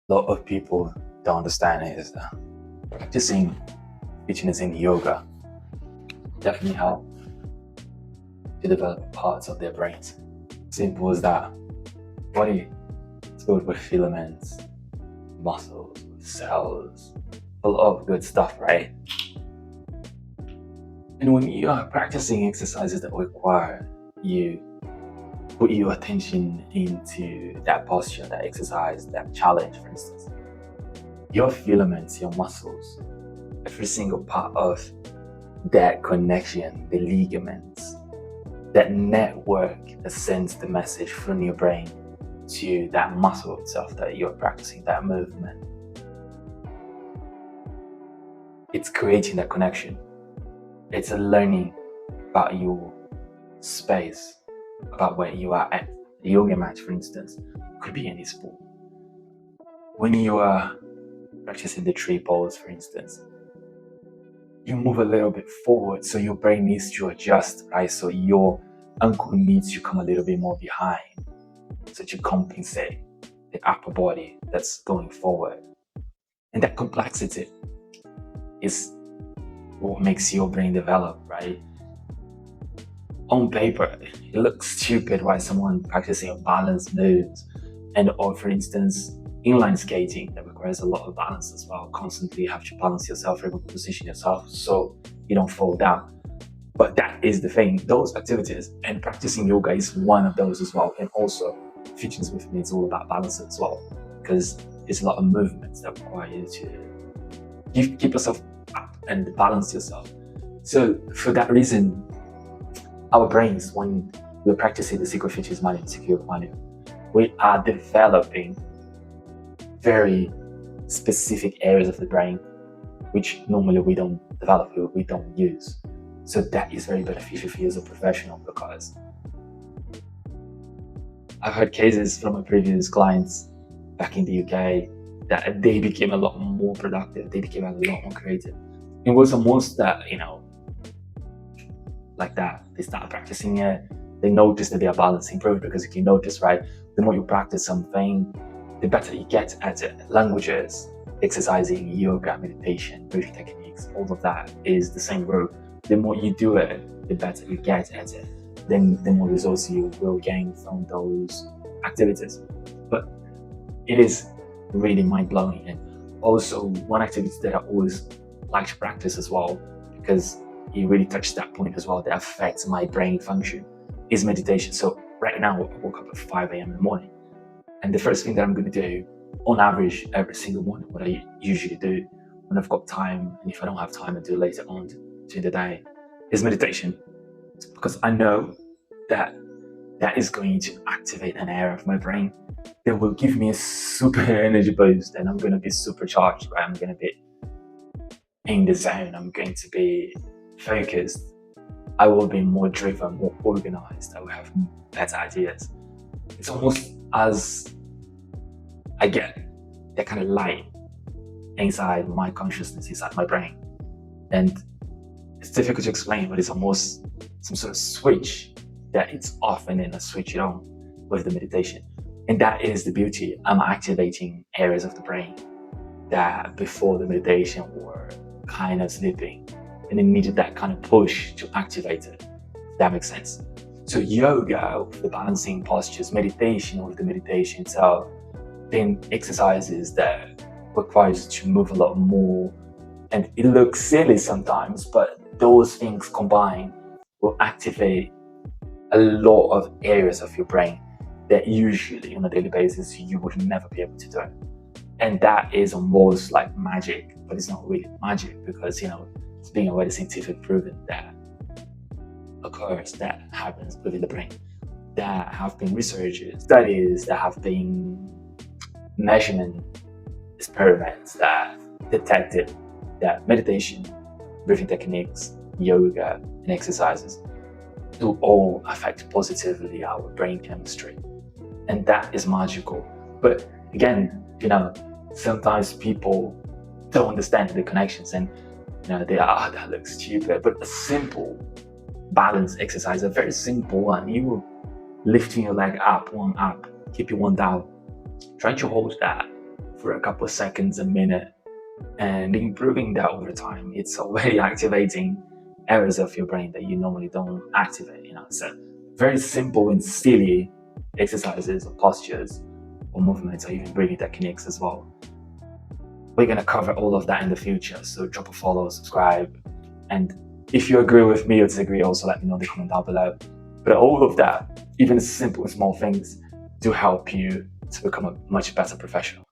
A lot of people don't understand is that practicing fitness in yoga definitely help to develop parts of their brains. Simple as that. Body is filled with filaments, muscles, cells, a lot of good stuff, right? And when you are practicing exercises that require you put your attention into that posture, that exercise, that challenge, for instance, your filaments, your muscles, every single part of that connection, the ligaments, that network that sends the message from your brain to that muscle itself that you're practicing, that movement. It's creating that connection. It's a learning about your space, about where you are at. The yoga mat, for instance, could be any sport. When you are practicing the tree pose, for instance, you move a little bit forward, so your brain needs to adjust, right? So your ankle needs to come a little bit more behind, so to compensate the upper body that's going forward. And that complexity is what makes your brain develop, right? On paper, it looks stupid why someone practicing balance moves, or for instance, inline skating that requires a lot of balance as well. Constantly have to balance yourself, position yourself so you don't fall down. But that is the thing, those activities, and practicing yoga is one of those as well. And also, fitness with me is all about balance as well, because it's a lot of movements that require you to keep yourself up and balance yourself. So for that reason, our brains, when we're practicing the secret features manual, secure manual, we are developing very specific areas of the brain which normally we don't develop, we don't use. So that is very beneficial for you as a professional, because I've had cases from my previous clients back in the UK that they became a lot more productive, they became a lot more creative. It was almost that, like that, they started practicing it, they noticed that their balance improved, because if you notice, right, the more you practice something, the better you get at it. Languages, exercising, yoga, meditation, breathing techniques, all of that is the same route. The more you do it, the better you get at it. Then the more results you will gain from those activities. But it is really mind-blowing. And also one activity that I always like to practice as well, because it really touched that point as well, that affects my brain function, is meditation. So right now I woke up at 5 a.m. in the morning, and the first thing that I'm going to do on average every single morning, what I usually do when I've got time, and if I don't have time, I do later on during the day, is meditation. Because I know that is going to activate an area of my brain that will give me a super energy boost, and I'm going to be supercharged, right? I'm going to be in the zone, I'm going to be focused, I will be more driven, more organized, I will have better ideas. It's almost as I get that kind of light inside my consciousness, inside my brain. And it's difficult to explain, but it's almost some sort of switch that it's off and then a switch it on with the meditation. And that is the beauty. I'm activating areas of the brain that before the meditation were kind of sleeping, and it needed that kind of push to activate it, if that makes sense. So yoga with the balancing postures, meditation with the meditation itself, then exercises that requires to move a lot more. And it looks silly sometimes, but those things combined will activate a lot of areas of your brain that usually on a daily basis you would never be able to do. And that is almost like magic, but it's not really magic, because it's being already scientific proven that occurs, that happens within the brain. There have been researches, studies, there have been measurement experiments that detected that meditation, breathing techniques, yoga, and exercises do all affect positively our brain chemistry. And that is magical. But again, sometimes people don't understand the connections, and they are, that looks stupid, but a simple balance exercise, a very simple one, you lifting your leg up, one up, keep your one down, trying to hold that for a couple of seconds, a minute, and improving that over time. It's already activating areas of your brain that you normally don't activate. So very simple and silly exercises or postures or movements or even breathing techniques as well. We're going to cover all of that in the future, so drop a follow, subscribe, and if you agree with me or disagree, also let me know in the comment down below. But all of that, even simple and small things, do help you to become a much better professional.